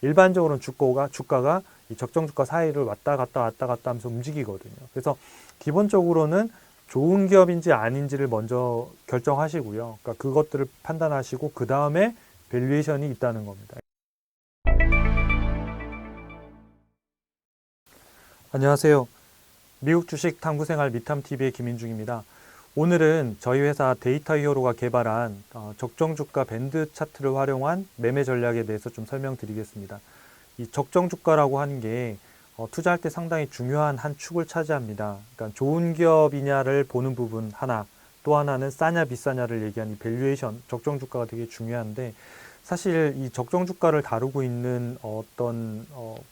일반적으로는 주가가 이 적정 주가 사이를 왔다 갔다 하면서 움직이거든요. 그래서 기본적으로는 좋은 기업인지 아닌지를 먼저 결정하시고요. 그러니까 그것들을 판단하시고 그 다음에 밸류에이션이 있다는 겁니다. 안녕하세요. 미국 주식 탐구생활 미탐TV의 김인중입니다. 오늘은 저희 회사 데이터 히어로가 개발한 적정 주가 밴드 차트를 활용한 매매 전략에 대해서 좀 설명드리겠습니다. 이 적정 주가라고 하는 게 투자할 때 상당히 중요한 한 축을 차지합니다. 그러니까 좋은 기업이냐를 보는 부분 하나, 또 하나는 싸냐 비싸냐를 얘기한 이 밸류에이션, 적정 주가가 되게 중요한데, 사실 이 적정 주가를 다루고 있는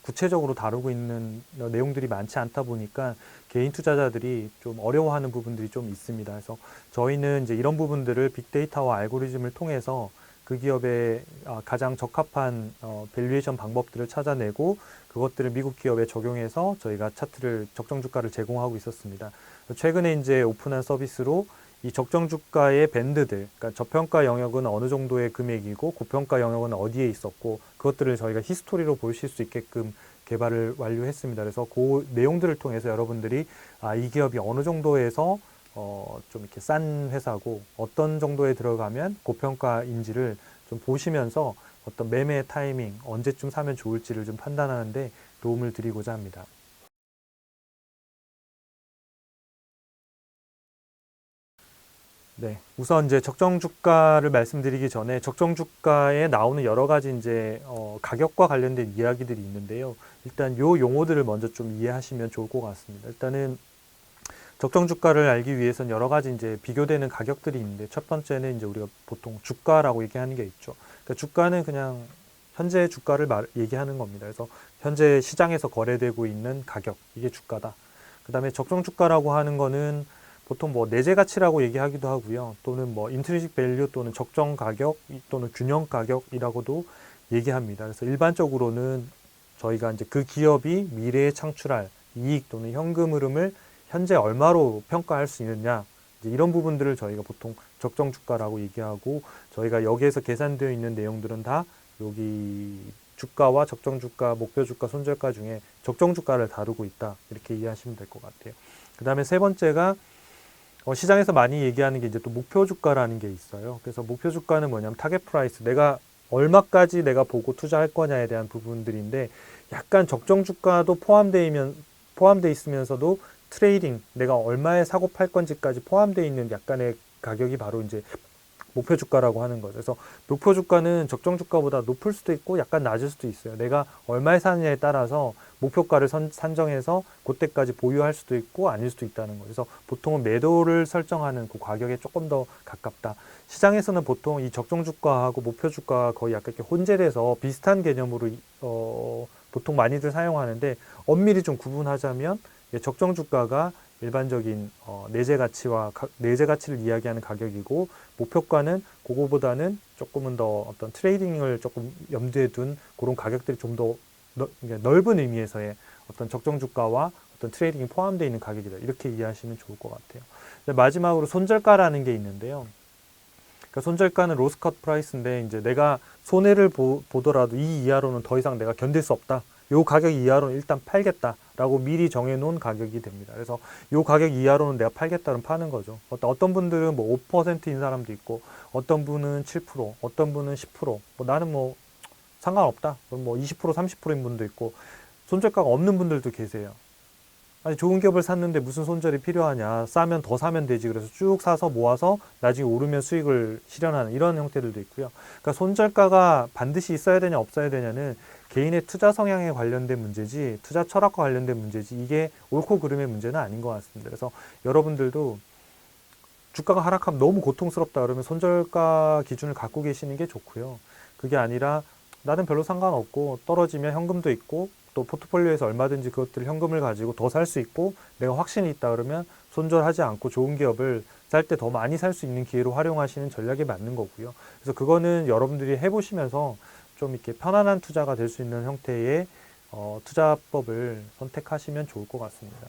구체적으로 다루고 있는 내용들이 많지 않다 보니까 개인 투자자들이 좀 어려워하는 부분들이 좀 있습니다. 그래서 저희는 이제 이런 부분들을 빅데이터와 알고리즘을 통해서 그 기업에 가장 적합한 밸류에이션 방법들을 찾아내고 그것들을 미국 기업에 적용해서 저희가 차트를 적정 주가를 제공하고 있었습니다. 최근에 이제 오픈한 서비스로 이 적정 주가의 밴드들, 그러니까 저평가 영역은 어느 정도의 금액이고 고평가 영역은 어디에 있었고 그것들을 저희가 히스토리로 보실 수 있게끔 개발을 완료했습니다. 그래서 그 내용들을 통해서 여러분들이 이 기업이 어느 정도에서 좀 이렇게 싼 회사고 어떤 정도에 들어가면 고평가인지를 좀 보시면서 어떤 매매 타이밍, 언제쯤 사면 좋을지를 좀 판단하는데 도움을 드리고자 합니다. 네, 우선 이제 적정 주가를 말씀드리기 전에 적정 주가에 나오는 여러 가지 이제 가격과 관련된 이야기들이 있는데요. 일단 요 용어들을 먼저 좀 이해하시면 좋을 것 같습니다. 일단은 적정 주가를 알기 위해서는 여러 가지 이제 비교되는 가격들이 있는데 첫 번째는 이제 우리가 보통 주가라고 얘기하는 게 있죠. 그러니까 주가는 그냥 현재 주가를 얘기하는 겁니다. 그래서 현재 시장에서 거래되고 있는 가격, 이게 주가다. 그다음에 적정 주가라고 하는 거는 보통 뭐 내재 가치라고 얘기하기도 하고요. 또는 뭐 인트리식 밸류 또는 적정 가격 또는 균형 가격이라고도 얘기합니다. 그래서 일반적으로는 저희가 이제 그 기업이 미래에 창출할 이익 또는 현금 흐름을 현재 얼마로 평가할 수 있느냐, 이제 이런 부분들을 저희가 보통 적정 주가라고 얘기하고, 저희가 여기에서 계산되어 있는 내용들은 다 여기 주가와 적정 주가, 목표 주가, 손절가 중에 적정 주가를 다루고 있다, 이렇게 이해하시면 될 것 같아요. 그 다음에 세 번째가 시장에서 많이 얘기하는 게 이제 또 목표 주가라는 게 있어요. 그래서 목표 주가는 뭐냐면 타겟 프라이스, 내가 얼마까지 내가 보고 투자할 거냐에 대한 부분들인데, 약간 적정 주가도 포함되어 있으면서도 트레이딩, 내가 얼마에 사고 팔 건지까지 포함되어 있는 약간의 가격이 바로 이제 목표 주가라고 하는 거죠. 그래서 목표 주가는 적정 주가보다 높을 수도 있고 약간 낮을 수도 있어요. 내가 얼마에 사느냐에 따라서 목표가를 산정해서 그때까지 보유할 수도 있고 아닐 수도 있다는 거죠. 그래서 보통은 매도를 설정하는 그 가격에 조금 더 가깝다. 시장에서는 보통 이 적정 주가하고 목표 주가가 거의 약간 이렇게 혼재돼서 비슷한 개념으로 보통 많이들 사용하는데, 엄밀히 좀 구분하자면 적정 주가가 일반적인 내재 가치를 이야기하는 가격이고, 목표가는 그거보다는 조금은 더 어떤 트레이딩을 조금 염두에 둔 그런 가격들이 좀 더 넓은 의미에서의 어떤 적정 주가와 어떤 트레이딩이 포함되어 있는 가격이다, 이렇게 이해하시면 좋을 것 같아요. 마지막으로 손절가라는 게 있는데요. 그러니까 손절가는 로스 컷 프라이스인데, 이제 내가 손해를 보더라도 이 이하로는 더 이상 내가 견딜 수 없다, 요 가격 이하로는 일단 팔겠다라고 미리 정해놓은 가격이 됩니다. 그래서 요 가격 이하로는 내가 팔겠다는 파는 거죠. 어떤 분들은 뭐 5%인 사람도 있고, 어떤 분은 7%, 어떤 분은 10%, 뭐 나는 뭐 상관없다, 뭐 20%, 30%인 분도 있고, 손절가가 없는 분들도 계세요. 아니, 좋은 기업을 샀는데 무슨 손절이 필요하냐, 싸면 더 사면 되지, 그래서 쭉 사서 모아서 나중에 오르면 수익을 실현하는 이런 형태들도 있고요. 그러니까 손절가가 반드시 있어야 되냐 없어야 되냐는 개인의 투자 성향에 관련된 문제지, 투자 철학과 관련된 문제지, 이게 옳고 그름의 문제는 아닌 것 같습니다. 그래서 여러분들도 주가가 하락하면 너무 고통스럽다 그러면 손절가 기준을 갖고 계시는 게 좋고요. 그게 아니라 나는 별로 상관없고 떨어지면 현금도 있고 또 포트폴리오에서 얼마든지 그것들 현금을 가지고 더 살 수 있고 내가 확신이 있다 그러면 손절하지 않고 좋은 기업을 살 때 더 많이 살 수 있는 기회로 활용하시는 전략이 맞는 거고요. 그래서 그거는 여러분들이 해보시면서 좀 이렇게 편안한 투자가 될 수 있는 형태의 투자법을 선택하시면 좋을 것 같습니다.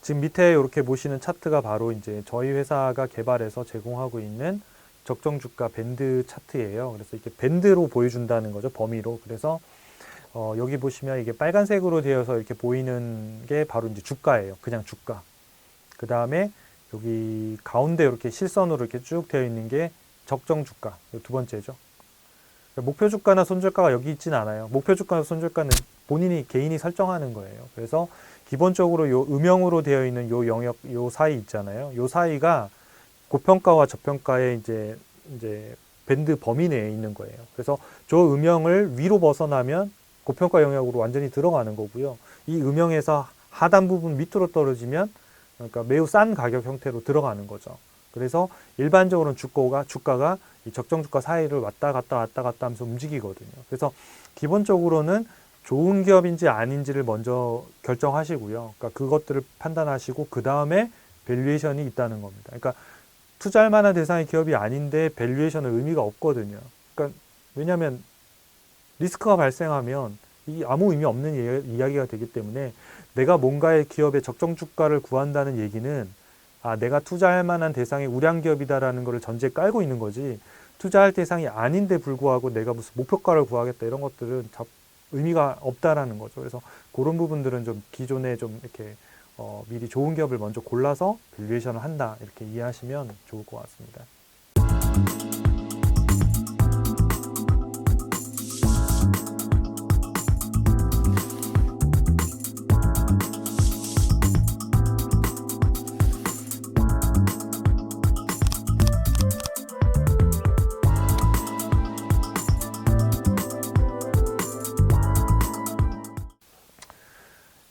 지금 밑에 이렇게 보시는 차트가 바로 이제 저희 회사가 개발해서 제공하고 있는 적정 주가 밴드 차트예요. 그래서 이렇게 밴드로 보여준다는 거죠. 범위로. 그래서 여기 보시면 이게 빨간색으로 되어서 이렇게 보이는 게 바로 이제 주가예요. 그냥 주가. 그 다음에 여기 가운데 이렇게 실선으로 이렇게 쭉 되어 있는 게 적정 주가. 두 번째죠. 목표 주가나 손절가가 여기 있진 않아요. 목표 주가나 손절가는 본인이 개인이 설정하는 거예요. 그래서 기본적으로 요 음영으로 되어 있는 요 영역, 요 사이 있잖아요. 요 사이가 고평가와 저평가의 이제 밴드 범위 내에 있는 거예요. 그래서 저 음영을 위로 벗어나면 고평가 영역으로 완전히 들어가는 거고요. 이 음영에서 하단 부분 밑으로 떨어지면 그러니까 매우 싼 가격 형태로 들어가는 거죠. 그래서 일반적으로는 주가가 이 적정 주가 사이를 왔다 갔다 하면서 움직이거든요. 그래서 기본적으로는 좋은 기업인지 아닌지를 먼저 결정하시고요. 그러니까 그것들을 판단하시고 그 다음에 밸류에이션이 있다는 겁니다. 그러니까 투자할 만한 대상의 기업이 아닌데 밸류에이션은 의미가 없거든요. 그러니까 왜냐하면 리스크가 발생하면 이 아무 의미 없는 이야기가 되기 때문에 내가 뭔가의 기업의 적정 주가를 구한다는 얘기는 내가 투자할 만한 대상이 우량 기업이다라는 것을 전제에 깔고 있는 거지, 투자할 대상이 아닌데 불구하고 내가 무슨 목표가를 구하겠다 이런 것들은 의미가 없다라는 거죠. 그래서 그런 부분들은 좀 기존에 좀 이렇게 미리 좋은 기업을 먼저 골라서 밸류에이션을 한다 이렇게 이해하시면 좋을 것 같습니다.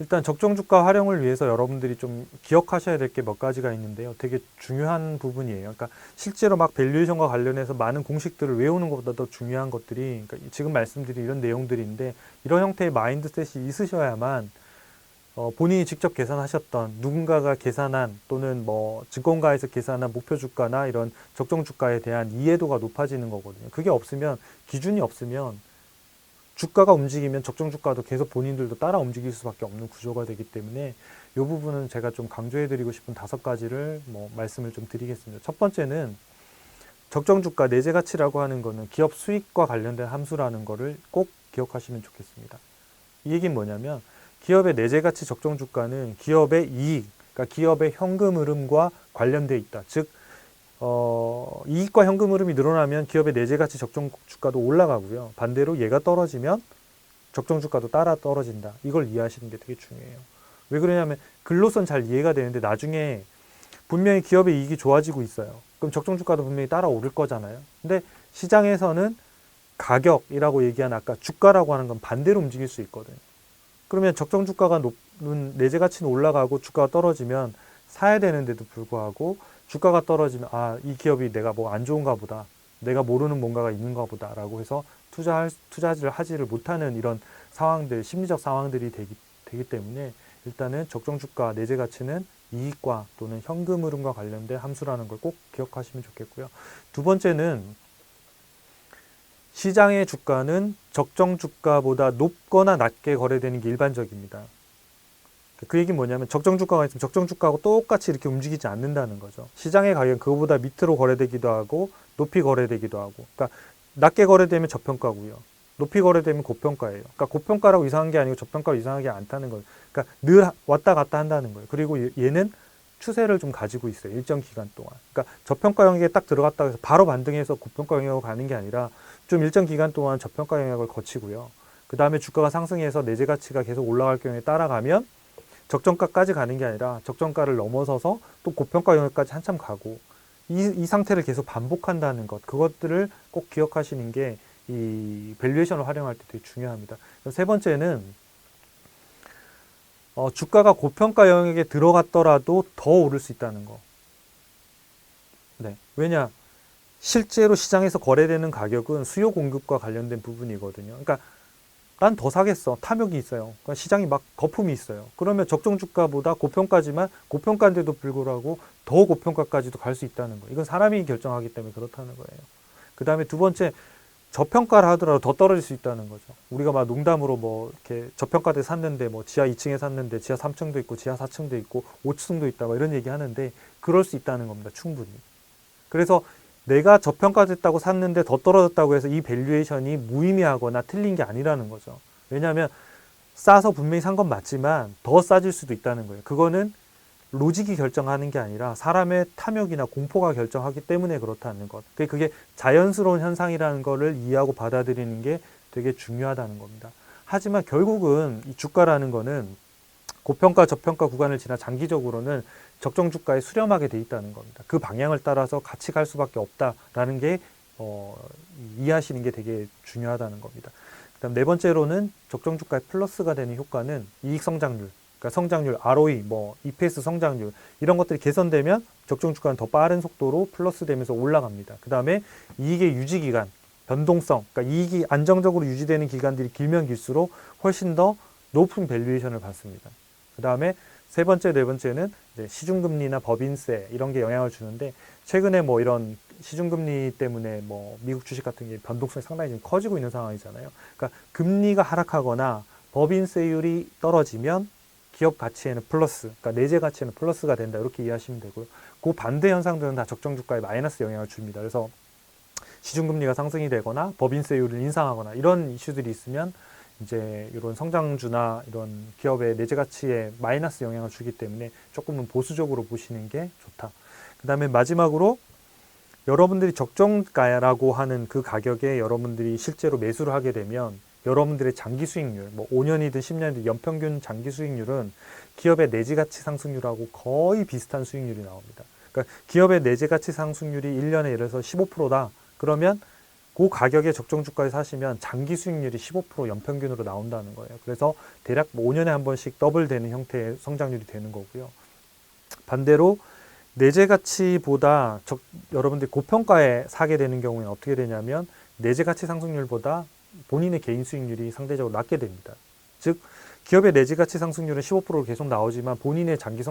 일단 적정 주가 활용을 위해서 여러분들이 좀 기억하셔야 될 게 몇 가지가 있는데요. 되게 중요한 부분이에요. 그러니까 실제로 막 밸류에이션과 관련해서 많은 공식들을 외우는 것보다 더 중요한 것들이, 그러니까 지금 말씀드린 이런 내용들인데, 이런 형태의 마인드셋이 있으셔야만 본인이 직접 계산하셨던, 누군가가 계산한, 또는 뭐 증권가에서 계산한 목표 주가나 이런 적정 주가에 대한 이해도가 높아지는 거거든요. 그게 없으면, 기준이 없으면 주가가 움직이면 적정 주가도 계속 본인들도 따라 움직일 수밖에 없는 구조가 되기 때문에 이 부분은 제가 좀 강조해드리고 싶은 5가지를 말씀을 좀 드리겠습니다. 첫 번째는 적정 주가 내재 가치라고 하는 거는 기업 수익과 관련된 함수라는 거를 꼭 기억하시면 좋겠습니다. 이 얘기는 뭐냐면 기업의 내재 가치 적정 주가는 기업의 이익, 그러니까 기업의 현금 흐름과 관련돼 있다. 즉 이익과 현금 흐름이 늘어나면 기업의 내재 가치 적정 주가도 올라가고요. 반대로 얘가 떨어지면 적정 주가도 따라 떨어진다. 이걸 이해하시는 게 되게 중요해요. 왜 그러냐면 글로선 잘 이해가 되는데 나중에 분명히 기업의 이익이 좋아지고 있어요. 그럼 적정 주가도 분명히 따라 오를 거잖아요. 근데 시장에서는 가격이라고 얘기한 아까 주가라고 하는 건 반대로 움직일 수 있거든요. 그러면 적정 주가가 높은 내재 가치는 올라가고 주가가 떨어지면 사야 되는데도 불구하고 주가가 떨어지면 이 기업이 내가 뭐 안 좋은가 보다, 내가 모르는 뭔가가 있는가 보다 라고 해서 투자를 하지를 못하는 이런 상황들, 심리적 상황들이 되기 때문에 일단은 적정 주가 내재 가치는 이익과 또는 현금 흐름과 관련된 함수라는 걸 꼭 기억하시면 좋겠고요. 두 번째는 시장의 주가는 적정 주가보다 높거나 낮게 거래되는 게 일반적입니다. 그 얘기는 뭐냐면 적정 주가가 있으면 적정 주가하고 똑같이 이렇게 움직이지 않는다는 거죠. 시장의 가격은 그거보다 밑으로 거래되기도 하고 높이 거래되기도 하고, 그러니까 낮게 거래되면 저평가고요. 높이 거래되면 고평가예요. 그러니까 고평가라고 이상한 게 아니고 저평가로 이상한 게 않다는 거예요. 그러니까 늘 왔다 갔다 한다는 거예요. 그리고 얘는 추세를 좀 가지고 있어요. 일정 기간 동안. 그러니까 저평가 영역에 딱 들어갔다 해서 바로 반등해서 고평가 영역으로 가는 게 아니라 좀 일정 기간 동안 저평가 영역을 거치고요. 그 다음에 주가가 상승해서 내재 가치가 계속 올라갈 경우에 따라가면 적정가까지 가는 게 아니라 적정가를 넘어서서 또 고평가 영역까지 한참 가고, 이 상태를 계속 반복한다는 것, 그것들을 꼭 기억하시는 게 이 밸류에이션을 활용할 때 되게 중요합니다. 세 번째는 주가가 고평가 영역에 들어갔더라도 더 오를 수 있다는 거. 네. 왜냐? 실제로 시장에서 거래되는 가격은 수요 공급과 관련된 부분이거든요. 그러니까 난 더 사겠어. 탐욕이 있어요. 그러니까 시장이 막 거품이 있어요. 그러면 적정 주가보다 고평가지만 고평가인데도 불구하고 더 고평가까지도 갈 수 있다는 거예요. 이건 사람이 결정하기 때문에 그렇다는 거예요. 그 다음에 두 번째, 저평가를 하더라도 더 떨어질 수 있다는 거죠. 우리가 막 농담으로 뭐 이렇게 저평가대 샀는데 뭐 지하 2층에 샀는데 지하 3층도 있고 지하 4층도 있고 5층도 있다 뭐 이런 얘기 하는데 그럴 수 있다는 겁니다. 충분히. 그래서 내가 저평가됐다고 샀는데 더 떨어졌다고 해서 이 밸류에이션이 무의미하거나 틀린 게 아니라는 거죠. 왜냐하면 싸서 분명히 산 건 맞지만 더 싸질 수도 있다는 거예요. 그거는 로직이 결정하는 게 아니라 사람의 탐욕이나 공포가 결정하기 때문에 그렇다는 것. 그게 자연스러운 현상이라는 거를 이해하고 받아들이는 게 되게 중요하다는 겁니다. 하지만 결국은 이 주가라는 거는 고평가 저평가 구간을 지나 장기적으로는 적정 주가에 수렴하게 돼 있다는 겁니다. 그 방향을 따라서 같이 갈 수밖에 없다라는 게 이해하시는 게 되게 중요하다는 겁니다. 그다음 네 번째로는 적정 주가에 플러스가 되는 효과는 이익 성장률, 그러니까 성장률, ROE, EPS 성장률 이런 것들이 개선되면 적정 주가는 더 빠른 속도로 플러스 되면서 올라갑니다. 그다음에 이익의 유지 기간, 변동성, 그러니까 이익이 안정적으로 유지되는 기간들이 길면 길수록 훨씬 더 높은 밸류에이션을 받습니다. 그다음에 세 번째, 네 번째는 이제 시중금리나 법인세 이런 게 영향을 주는데 최근에 이런 시중금리 때문에 미국 주식 같은 게 변동성이 상당히 지금 커지고 있는 상황이잖아요. 그러니까 금리가 하락하거나 법인세율이 떨어지면 기업 가치에는 플러스, 그러니까 내재 가치에는 플러스가 된다 이렇게 이해하시면 되고요. 그 반대 현상들은 다 적정 주가에 마이너스 영향을 줍니다. 그래서 시중금리가 상승이 되거나 법인세율을 인상하거나 이런 이슈들이 있으면 이제 이런 성장주나 이런 기업의 내재 가치에 마이너스 영향을 주기 때문에 조금은 보수적으로 보시는 게 좋다. 그 다음에 마지막으로 여러분들이 적정가라고 하는 그 가격에 여러분들이 실제로 매수를 하게 되면 여러분들의 장기 수익률, 5년이든 10년이든 연평균 장기 수익률은 기업의 내재 가치 상승률하고 거의 비슷한 수익률이 나옵니다. 그러니까 기업의 내재 가치 상승률이 1년에 예를 들어서 15%다. 그러면 그 가격에 적정 주가에 사시면 장기 수익률이 15% 연평균으로 나온다는 거예요. 그래서 대략 5년에 한 번씩 더블되는 형태의 성장률이 되는 거고요. 반대로 내재 가치보다 여러분들이 고평가에 사게 되는 경우에는 어떻게 되냐면 내재 가치 상승률보다 본인의 개인 수익률이 상대적으로 낮게 됩니다. 즉 기업의 내재 가치 상승률은 15%로 계속 나오지만 본인의 장기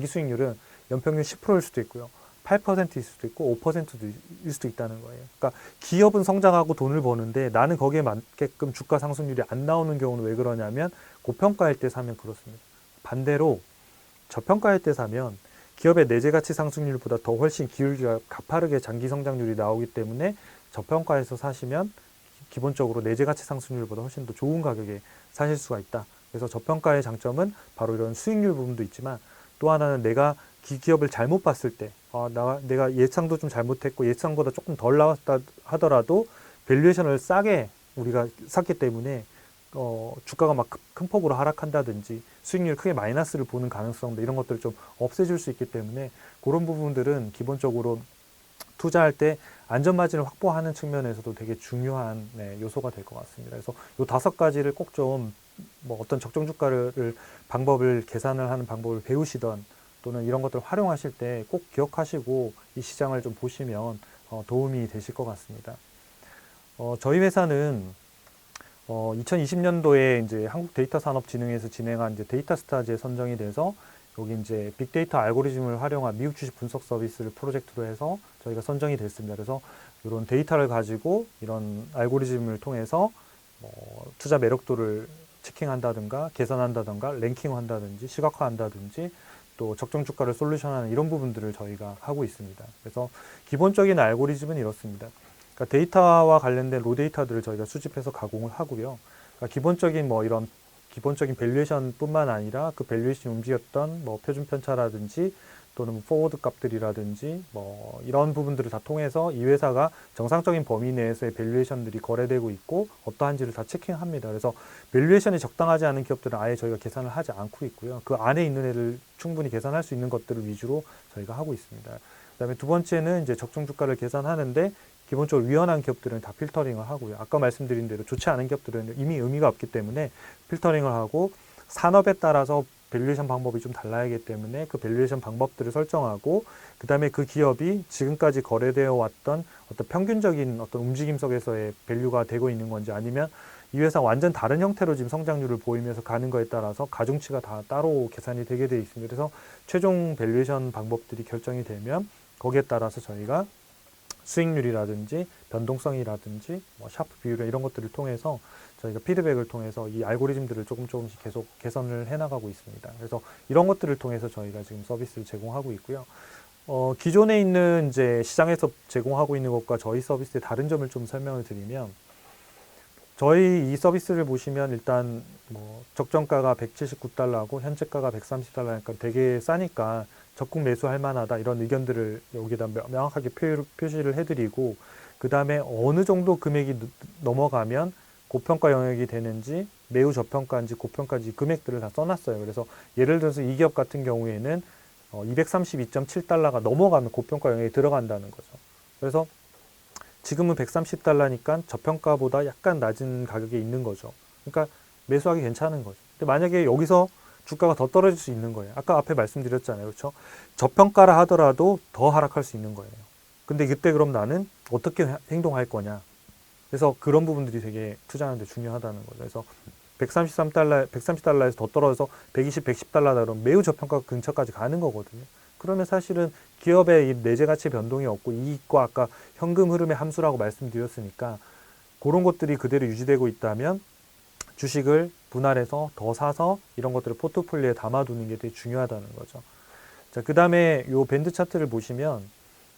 수익률은 연평균 10%일 수도 있고요. 8%일 수도 있고 5%일 수도 있다는 거예요. 그러니까 기업은 성장하고 돈을 버는데 나는 거기에 맞게끔 주가 상승률이 안 나오는 경우는 왜 그러냐면 고평가일 때 사면 그렇습니다. 반대로 저평가일 때 사면 기업의 내재 가치 상승률보다 더 훨씬 기울기가 가파르게 장기 성장률이 나오기 때문에 저평가에서 사시면 기본적으로 내재 가치 상승률보다 훨씬 더 좋은 가격에 사실 수가 있다. 그래서 저평가의 장점은 바로 이런 수익률 부분도 있지만 또 하나는 내가 기업을 잘못 봤을 때 내가 예상도 좀 잘못했고 예상보다 조금 덜 나왔다 하더라도 밸류에이션을 싸게 우리가 샀기 때문에 주가가 막 큰 폭으로 하락한다든지 수익률 크게 마이너스를 보는 가능성도 이런 것들을 좀 없애줄 수 있기 때문에 그런 부분들은 기본적으로 투자할 때 안전마진을 확보하는 측면에서도 되게 중요한 요소가 될 것 같습니다. 그래서 이 5가지를 꼭 좀 어떤 적정 주가를 방법을 계산을 하는 방법을 배우시던 또는 이런 것들을 활용하실 때 꼭 기억하시고 이 시장을 좀 보시면 도움이 되실 것 같습니다. 저희 회사는 2020년도에 이제 한국데이터산업진흥에서 진행한 이제 데이터스타즈에 선정이 돼서 여기 이제 빅데이터 알고리즘을 활용한 미국 주식 분석 서비스를 프로젝트로 해서 저희가 선정이 됐습니다. 그래서 이런 데이터를 가지고 이런 알고리즘을 통해서 투자 매력도를 체킹한다든가 계산한다든가 랭킹한다든지 시각화한다든지 또 적정 주가를 솔루션하는 이런 부분들을 저희가 하고 있습니다. 그래서 기본적인 알고리즘은 이렇습니다. 그러니까 데이터와 관련된 로 데이터들을 저희가 수집해서 가공을 하고요. 그러니까 기본적인 이런 기본적인 밸류에이션 뿐만 아니라 그 밸류에이션이 움직였던 표준 편차라든지 또는 포워드 값들이라든지 이런 부분들을 다 통해서 이 회사가 정상적인 범위 내에서의 밸류에이션들이 거래되고 있고 어떠한지를 다 체킹합니다. 그래서 밸류에이션이 적당하지 않은 기업들은 아예 저희가 계산을 하지 않고 있고요. 그 안에 있는 애를 충분히 계산할 수 있는 것들을 위주로 저희가 하고 있습니다. 그다음에 두 번째는 이제 적정 주가를 계산하는데 기본적으로 위험한 기업들은 다 필터링을 하고요. 아까 말씀드린 대로 좋지 않은 기업들은 이미 의미가 없기 때문에 필터링을 하고 산업에 따라서 밸류에이션 방법이 좀 달라야하기 때문에 그 밸류에이션 방법들을 설정하고 그 다음에 그 기업이 지금까지 거래되어 왔던 어떤 평균적인 어떤 움직임 속에서의 밸류가 되고 있는 건지 아니면 이 회사 완전 다른 형태로 지금 성장률을 보이면서 가는 거에 따라서 가중치가 다 따로 계산이 되게 되어 있습니다. 그래서 최종 밸류에이션 방법들이 결정이 되면 거기에 따라서 저희가 수익률이라든지 변동성이라든지 샤프 비율 이런 것들을 통해서 저희가 피드백을 통해서 이 알고리즘들을 조금씩 계속 개선을 해나가고 있습니다. 그래서 이런 것들을 통해서 저희가 지금 서비스를 제공하고 있고요. 기존에 있는 이제 시장에서 제공하고 있는 것과 저희 서비스의 다른 점을 좀 설명을 드리면, 저희 이 서비스를 보시면 일단 뭐 적정가가 179달러고 현재가가 130달러니까 되게 싸니까 적극 매수할 만하다, 이런 의견들을 여기다 명확하게 표시를 해드리고, 그 다음에 어느 정도 금액이 넘어가면 고평가 영역이 되는지, 매우 저평가인지 고평가인지 금액들을 다 써놨어요. 그래서 예를 들어서 이 기업 같은 경우에는 232.7달러가 넘어가면 고평가 영역에 들어간다는 거죠. 그래서 지금은 130달러니까 저평가보다 약간 낮은 가격에 있는 거죠. 그러니까 매수하기 괜찮은 거죠. 근데 만약에 여기서 주가가 더 떨어질 수 있는 거예요. 아까 앞에 말씀드렸잖아요. 그렇죠? 저평가라 하더라도 더 하락할 수 있는 거예요. 근데 그때 그럼 나는 어떻게 행동할 거냐. 그래서 그런 부분들이 되게 투자하는데 중요하다는 거죠. 그래서 130달러에서 더 떨어져서 120, 110달러다 그러면 매우 저평가 근처까지 가는 거거든요. 그러면 사실은 기업의 이 내재 가치 변동이 없고 이익과 아까 현금 흐름의 함수라고 말씀드렸으니까 그런 것들이 그대로 유지되고 있다면 주식을 분할해서 더 사서 이런 것들을 포트폴리오에 담아두는 게 되게 중요하다는 거죠. 자, 그 다음에 요 밴드 차트를 보시면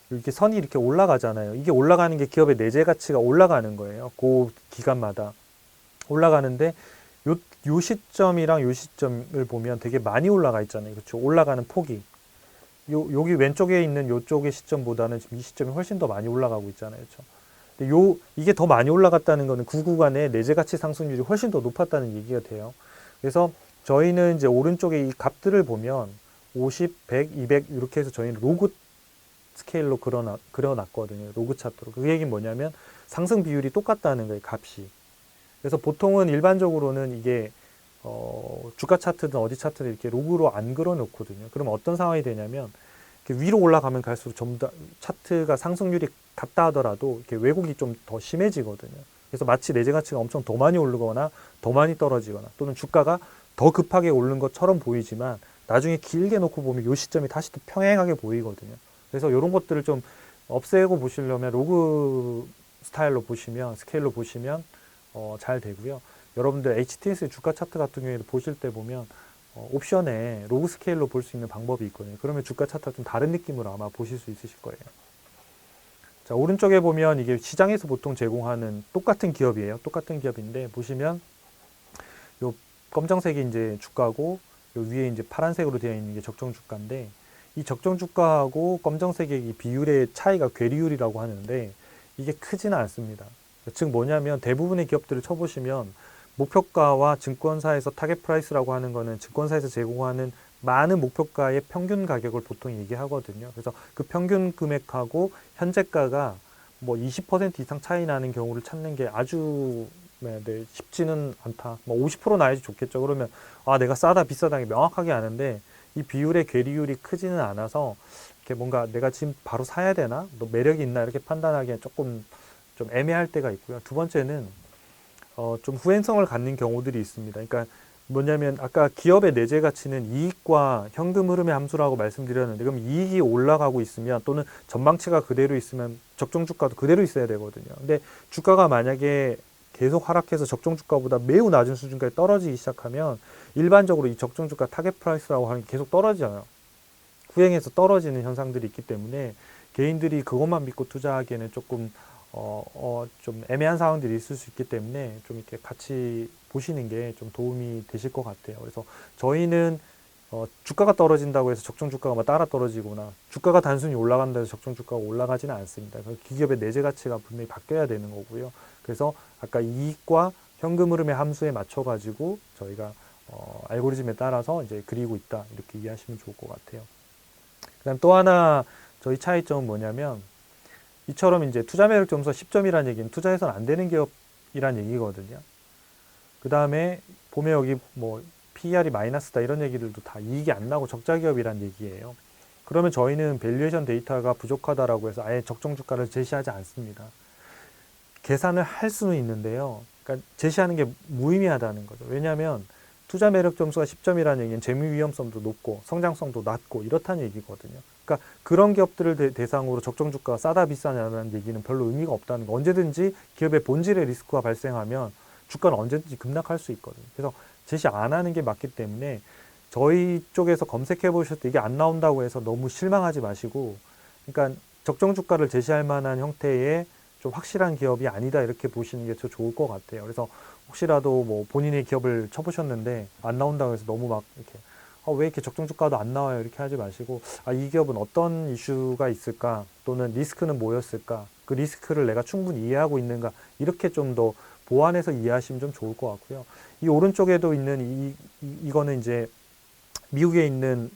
이렇게 선이 이렇게 올라가잖아요. 이게 올라가는 게 기업의 내재 가치가 올라가는 거예요. 그 기간마다 올라가는데 요 시점이랑 요 시점을 보면 되게 많이 올라가 있잖아요. 그렇죠? 올라가는 폭이. 여기 왼쪽에 있는 요쪽의 시점보다는 지금 이 시점이 훨씬 더 많이 올라가고 있잖아요. 그렇죠? 근데 이게 더 많이 올라갔다는 거는 그 구간의 내재 가치 상승률이 훨씬 더 높았다는 얘기가 돼요. 그래서 저희는 이제 오른쪽에 이 값들을 보면 50, 100, 200 이렇게 해서 저희는 로그 스케일로 그려놨거든요. 로그 차트로. 그 얘기는 뭐냐면 상승 비율이 똑같다는 거예요. 값이. 그래서 보통은 일반적으로는 이게 주가 차트든 어디 차트든 이렇게 로그로 안 그려 놓거든요. 그러면 어떤 상황이 되냐면 이렇게 위로 올라가면 갈수록 전부 다 차트가 상승률이 같다 하더라도 이렇게 왜곡이 좀 더 심해지거든요. 그래서 마치 내재 가치가 엄청 더 많이 오르거나 더 많이 떨어지거나 또는 주가가 더 급하게 오른 것처럼 보이지만 나중에 길게 놓고 보면 이 시점이 다시 또 평행하게 보이거든요. 그래서 이런 것들을 좀 없애고 보시려면 로그 스타일로 보시면, 스케일로 보시면 잘 되고요. 여러분들 HTS 주가 차트 같은 경우에도 보실 때 보면 옵션에 로그 스케일로 볼 수 있는 방법이 있거든요. 그러면 주가 차트가 좀 다른 느낌으로 아마 보실 수 있으실 거예요. 자, 오른쪽에 보면 이게 시장에서 보통 제공하는 똑같은 기업이에요. 똑같은 기업인데 보시면 요 검정색이 이제 주가고 요 위에 이제 파란색으로 되어 있는 게 적정 주가인데, 이 적정 주가하고 검정색의 이 비율의 차이가 괴리율이라고 하는데 이게 크지는 않습니다. 즉 뭐냐면 대부분의 기업들을 쳐보시면 목표가와 증권사에서 타겟 프라이스라고 하는 거는 증권사에서 제공하는 많은 목표가의 평균 가격을 보통 얘기하거든요. 그래서 그 평균 금액하고 현재가가 뭐 20% 이상 차이 나는 경우를 찾는 게 아주 쉽지는 않다. 뭐 50% 나야지 좋겠죠. 그러면 내가 싸다 비싸다 명확하게 아는데 이 비율의 괴리율이 크지는 않아서 이렇게 뭔가 내가 지금 바로 사야 되나? 너 매력이 있나? 이렇게 판단하기엔 조금 좀 애매할 때가 있고요. 두 번째는 좀 후행성을 갖는 경우들이 있습니다. 그러니까 뭐냐면 아까 기업의 내재 가치는 이익과 현금 흐름의 함수라고 말씀드렸는데, 그럼 이익이 올라가고 있으면 또는 전망치가 그대로 있으면 적정 주가도 그대로 있어야 되거든요. 근데 주가가 만약에 계속 하락해서 적정 주가보다 매우 낮은 수준까지 떨어지기 시작하면 일반적으로 이 적정 주가 타겟 프라이스라고 하는 게 계속 떨어져요. 후행해서 떨어지는 현상들이 있기 때문에 개인들이 그것만 믿고 투자하기에는 조금 좀 애매한 상황들이 있을 수 있기 때문에 좀 이렇게 같이 보시는 게 좀 도움이 되실 것 같아요. 그래서 저희는 주가가 떨어진다고 해서 적정 주가가 막 따라 떨어지거나 주가가 단순히 올라간다고 해서 적정 주가가 올라가지는 않습니다. 기업의 내재 가치가 분명히 바뀌어야 되는 거고요. 그래서 아까 이익과 현금 흐름의 함수에 맞춰 가지고 저희가 알고리즘에 따라서 이제 그리고 있다, 이렇게 이해하시면 좋을 것 같아요. 그다음 또 하나 저희 차이점은 뭐냐면, 이처럼 이제 투자 매력 점수가 10점이라는 얘기는 투자해서는 안 되는 기업이란 얘기거든요. 그 다음에 보면 여기 뭐 PER이 마이너스다 이런 얘기들도 다 이익이 안 나고 적자 기업이란 얘기예요. 그러면 저희는 밸류에이션 데이터가 부족하다라고 해서 아예 적정 주가를 제시하지 않습니다. 계산을 할 수는 있는데요. 그러니까 제시하는 게 무의미하다는 거죠. 왜냐하면 투자 매력 점수가 10점이라는 얘기는 재무 위험성도 높고 성장성도 낮고 이렇다는 얘기거든요. 그러니까 그런 기업들을 대상으로 적정 주가가 싸다 비싸냐는 얘기는 별로 의미가 없다는 거. 언제든지 기업의 본질의 리스크가 발생하면 주가는 언제든지 급락할 수 있거든요. 그래서 제시 안 하는 게 맞기 때문에 저희 쪽에서 검색해 보셨을 때 이게 안 나온다고 해서 너무 실망하지 마시고, 그러니까 적정 주가를 제시할 만한 형태의 좀 확실한 기업이 아니다 이렇게 보시는 게 더 좋을 것 같아요. 그래서 혹시라도 뭐 본인의 기업을 쳐보셨는데 안 나온다고 해서 너무 막 이렇게 왜 이렇게 적정 주가도 안 나와요 이렇게 하지 마시고, 이 기업은 어떤 이슈가 있을까, 또는 리스크는 뭐였을까, 그 리스크를 내가 충분히 이해하고 있는가, 이렇게 좀 더 보완해서 이해하시면 좀 좋을 것 같고요. 이 오른쪽에도 있는 이거는 이제 미국에 있는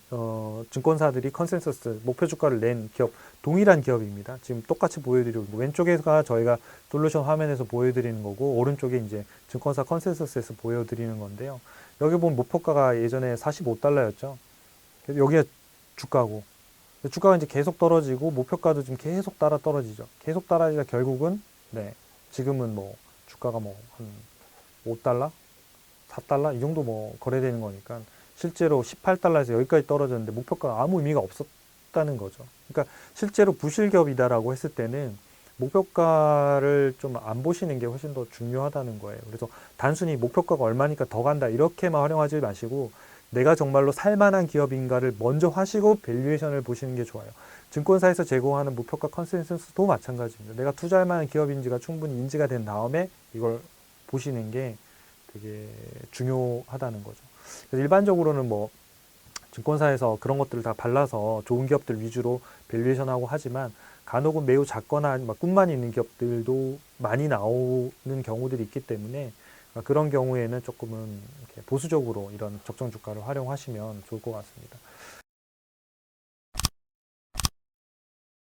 증권사들이 컨센서스 목표 주가를 낸 기업, 동일한 기업입니다. 지금 똑같이 보여드리고 있고, 왼쪽에가 저희가 솔루션 화면에서 보여드리는 거고, 오른쪽에 이제 증권사 컨센서스에서 보여드리는 건데요. 여기 보면 목표가가 예전에 45달러였죠. 여기가 주가고, 주가가 이제 계속 떨어지고 목표가도 지금 계속 따라 떨어지죠. 계속 따라지다 결국은 네, 지금은 뭐 주가가 뭐 한 5달러, 4달러 이 정도 뭐 거래되는 거니까 실제로 18달러에서 여기까지 떨어졌는데 목표가가 아무 의미가 없었다는 거죠. 그러니까 실제로 부실기업이다라고 했을 때는 목표가를 좀 안 보시는 게 훨씬 더 중요하다는 거예요. 그래서 단순히 목표가가 얼마니까 더 간다 이렇게만 활용하지 마시고, 내가 정말로 살만한 기업인가를 먼저 하시고 밸류에이션을 보시는 게 좋아요. 증권사에서 제공하는 목표가 컨센서스도 마찬가지입니다. 내가 투자할 만한 기업인지가 충분히 인지가 된 다음에 이걸 보시는 게 되게 중요하다는 거죠. 그래서 일반적으로는 뭐 증권사에서 그런 것들을 다 발라서 좋은 기업들 위주로 밸류에이션하고 하지만, 간혹은 매우 작거나 막 꿈만 있는 기업들도 많이 나오는 경우들이 있기 때문에, 그런 경우에는 조금은 이렇게 보수적으로 이런 적정 주가를 활용하시면 좋을 것 같습니다.